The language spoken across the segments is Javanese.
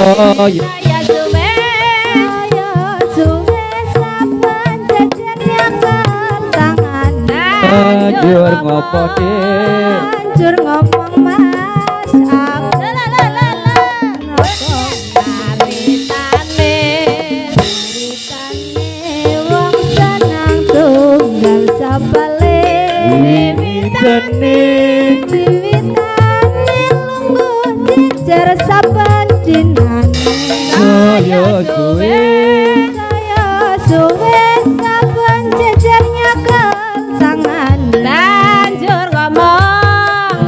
Oh ya suwe saben jejernya ketangan banjur ngopo dik banjur ngomong mas aku wong senang tunggal sabale wiwitane lungguh jejer saben dinane saya suwe saben jejernya ketangan banjur ngomong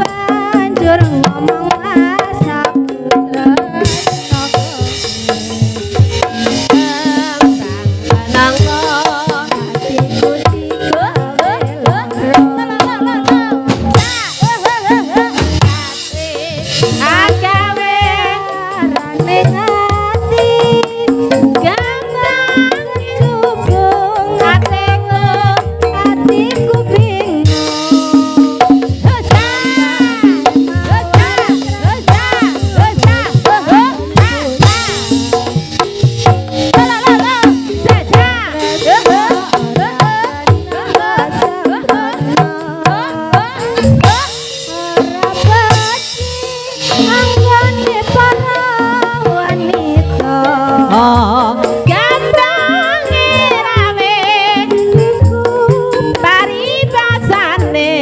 mas aku tresno kenangno hatiku agawe rane ati gampang dihubung atiku bingung anggone para wanita gampang rawe iku paribasane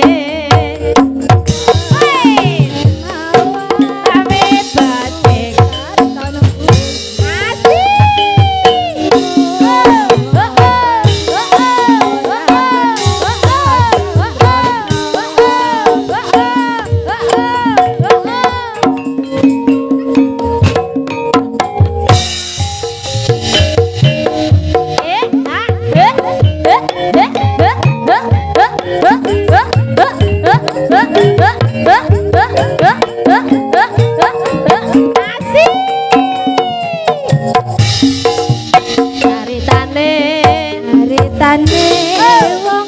rawe batik katon Tane wong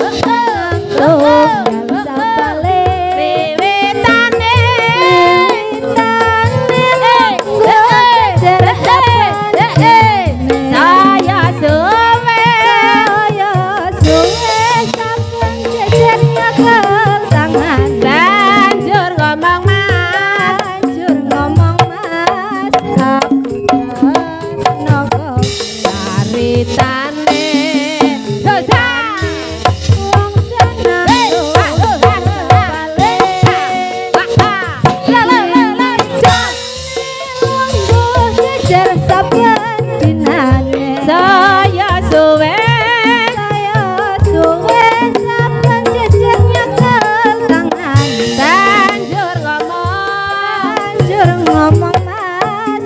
tunggal sabale wiwitane jejer saya suwe saben jejernya ketangan banjur ngomong mas aku tresno caritane saya suwe saben jejernya ketangan banjur ngomong mas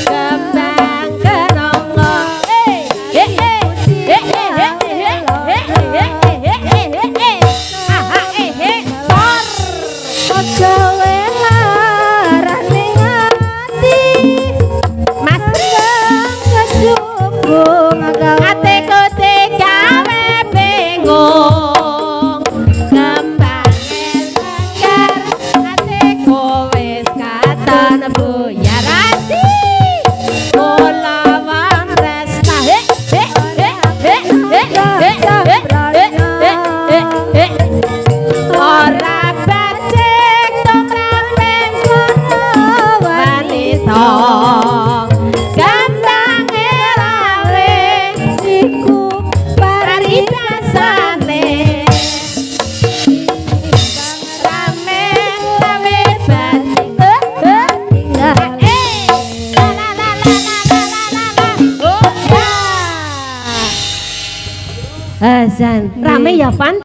kembang kenongo gawe larane ati mas kecubung atiku gawe bingung kembang lengker atiku wis katon buyar ati kula wong tresna ora becik tumraping para wanita gampang rawe iku paribasane rame rawe batik Hasan rame ya Pan